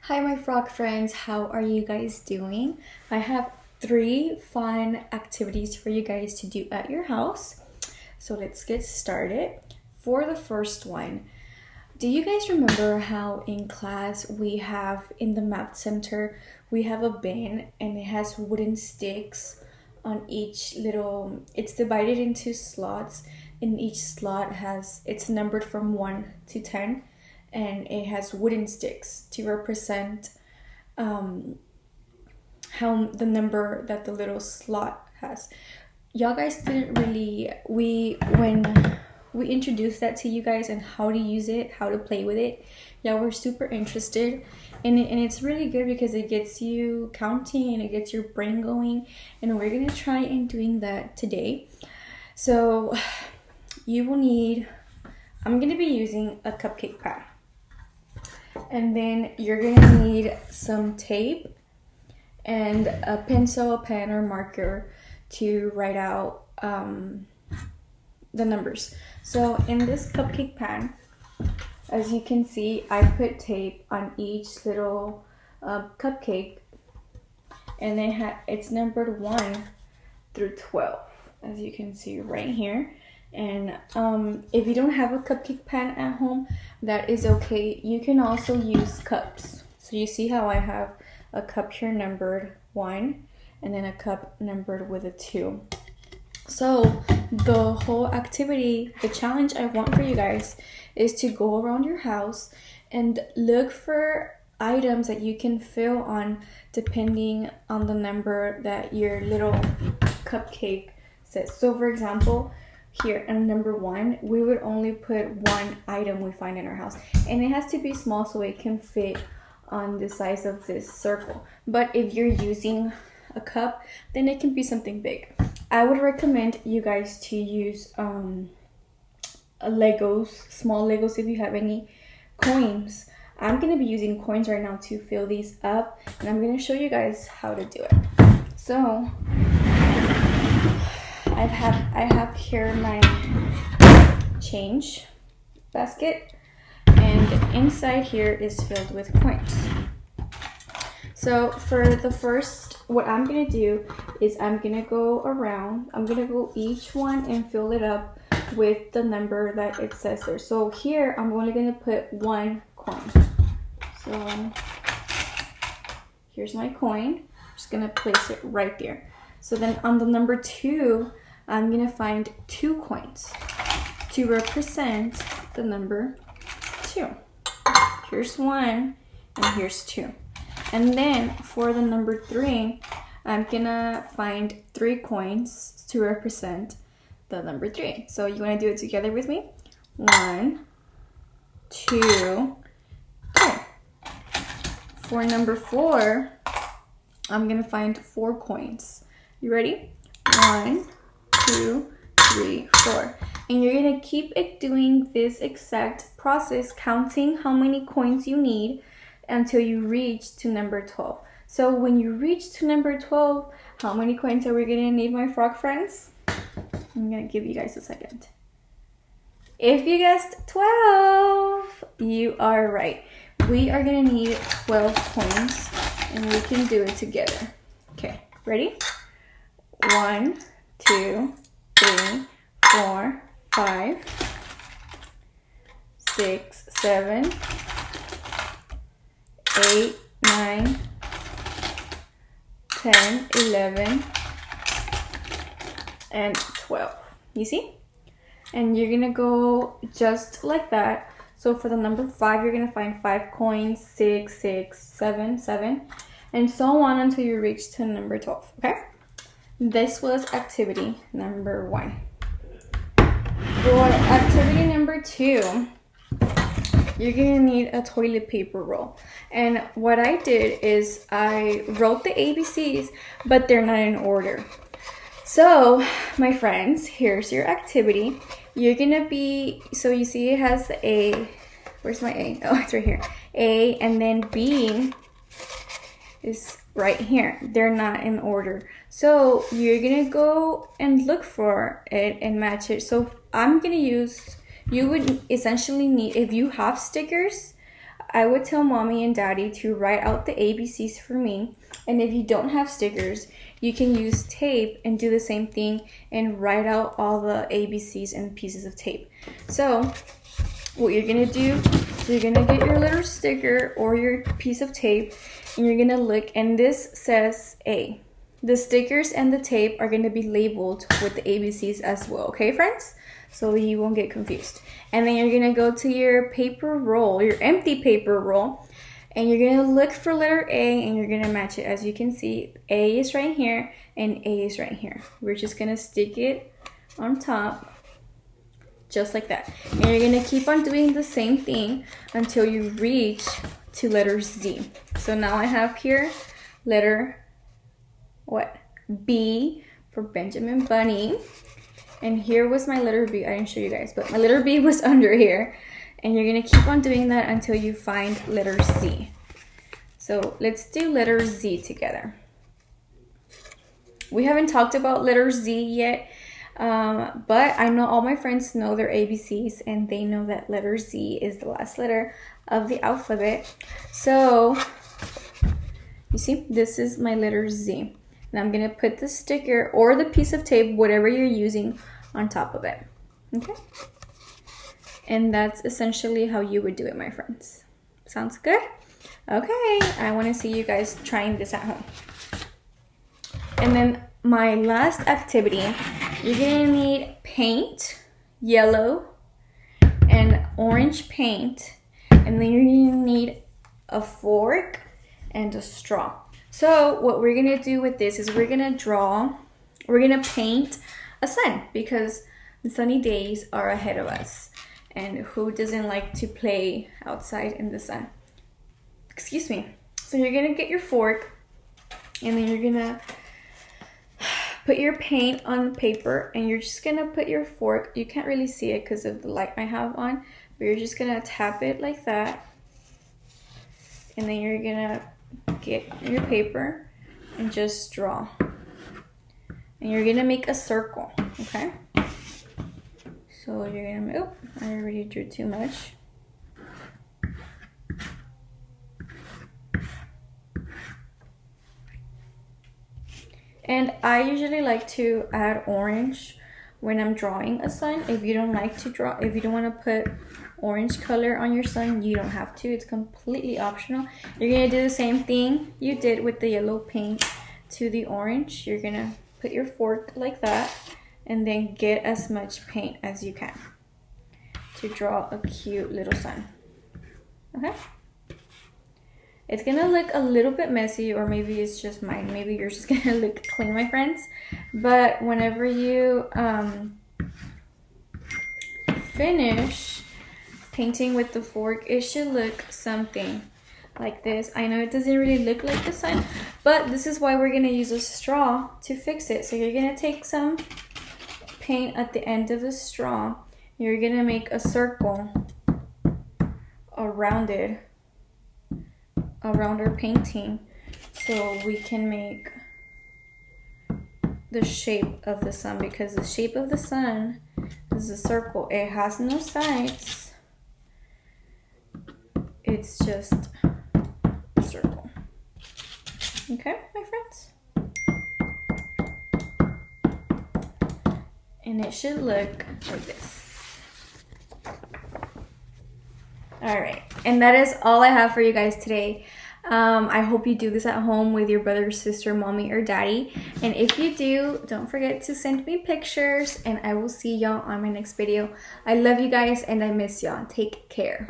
Hi, my frog friends. How are you guys doing? I have three fun activities for you guys to do at your house. So let's get started. For the first one, do you guys remember how in class we have in the math center, we have a bin and it has wooden sticks on each little, it's divided into slots, and each slot it's numbered from 1 to 10, and it has wooden sticks to represent um, how the number that the little slot has. Y'all guys didn't really, when we introduced that to you guys and how to use it, how to play with it, y'all were super interested in it, and it's really good because it gets you counting and it gets your brain going, and we're gonna try in doing that today. So you will need, I'm gonna be using a cupcake pan, and then you're gonna need some tape and a pencil, a pen, or marker to write out the numbers. So in this cupcake pan, as you can see, I put tape on each little cupcake, and it's numbered 1 through 12, as you can see right here. And if you don't have a cupcake pan at home, that is okay. You can also use cups. So you see how I have a cup here numbered 1, and then a cup numbered with a 2. So the whole activity, the challenge I want for you guys is to go around your house and look for items that you can fill on depending on the number that your little cupcake says. So for example, here on number 1, we would only put one item we find in our house, and it has to be small so it can fit on the size of this circle. But if you're using a cup, then it can be something big. I would recommend you guys to use Legos, small Legos, if you have any. Coins. I'm going to be using coins right now to fill these up, and I'm going to show you guys how to do it. So I have here my change basket, and inside here is filled with coins. So for the first, what I'm gonna do is I'm gonna go around, I'm gonna go each one and fill it up with the number that it says there. So here I'm only gonna put 1 coin. So here's my coin. I'm just gonna place it right there. So then on the number 2, I'm gonna find 2 coins to represent the number 2. Here's 1 and here's 2. And then for the number 3, I'm gonna find 3 coins to represent the number 3. So you wanna do it together with me? 1, 2, 3. For number 4, I'm gonna find 4 coins. You ready? 1, 2, 3, 4. And you're gonna keep it doing this exact process, counting how many coins you need until you reach to number 12. So when you reach to number 12, how many coins are we gonna need, my frog friends? I'm gonna give you guys a second. If you guessed 12, you are right. We are gonna need 12 coins, and we can do it together. Okay, ready? 1, 2, 3, 4, 5, 6, 7, 8, 9, 10, 11, and 12. You see? And you're gonna go just like that. So for the number 5, you're gonna find 5 coins, 6, 6, 7, 7, and so on until you reach to number 12. Okay? This was activity number 1. For activity number 2, you're gonna need a toilet paper roll. And what I did is I wrote the ABCs, but they're not in order. So, my friends, here's your activity. You're gonna be, so you see it has the A. Where's my A? Oh, it's right here. A, and then B is right here. They're not in order. So you're gonna go and look for it and match it. So I'm gonna use, you would essentially need, if you have stickers, I would tell mommy and daddy to write out the ABCs for me. And if you don't have stickers, you can use tape and do the same thing and write out all the ABCs and pieces of tape. So what you're gonna do is you're gonna get your little sticker or your piece of tape, and you're gonna look, and this says A. The stickers and the tape are gonna be labeled with the ABCs as well, okay friends? So you won't get confused. And then you're gonna go to your paper roll, your empty paper roll, and you're gonna look for letter A and you're gonna match it. As you can see, A is right here and A is right here. We're just gonna stick it on top, just like that. And you're gonna keep on doing the same thing until you reach to letter Z. So now I have here letter what? B for Benjamin Bunny. And here was my letter B. I didn't show you guys, but my letter B was under here. And you're gonna keep on doing that until you find letter Z. So let's do letter Z together. We haven't talked about letter Z yet, but I know all my friends know their ABCs and they know that letter Z is the last letter of the alphabet. So you see, this is my letter Z. And I'm gonna put the sticker or the piece of tape, whatever you're using, on top of it, okay? And that's essentially how you would do it, my friends. Sounds good? Okay, I wanna see you guys trying this at home. And then my last activity, you're gonna need paint, yellow and orange paint, and then you're gonna need a fork and a straw. So what we're gonna do with this is we're gonna paint a sun, because the sunny days are ahead of us. And who doesn't like to play outside in the sun? Excuse me. So you're gonna get your fork and then you're gonna put your paint on the paper and you're just gonna put your fork. You can't really see it because of the light I have on, but you're just gonna tap it like that. And then you're gonna get your paper and just draw. And you're gonna make a circle, okay? So you're gonna, oh, I already drew too much. And I usually like to add orange when I'm drawing a sun. If you don't like to draw, if you don't want to put orange color on your sun, you don't have to. It's completely optional. You're gonna do the same thing you did with the yellow paint to the orange. You're gonna put your fork like that and then get as much paint as you can to draw a cute little sun, okay? It's gonna look a little bit messy, or maybe it's just mine. Maybe yours is gonna look clean, my friends. But whenever you finish painting with the fork, it should look something like this. I know it doesn't really look like the sun, but this is why we're gonna use a straw to fix it. So you're gonna take some paint at the end of the straw. You're gonna make a circle around it, around our painting, so we can make the shape of the sun, because the shape of the sun is a circle. It has no sides. It's just a circle. Okay, my friends? And it should look like this. All right, and that is all I have for you guys today. I hope you do this at home with your brother, sister, mommy, or daddy. And if you do, don't forget to send me pictures, and I will see y'all on my next video. I love you guys, and I miss y'all. Take care.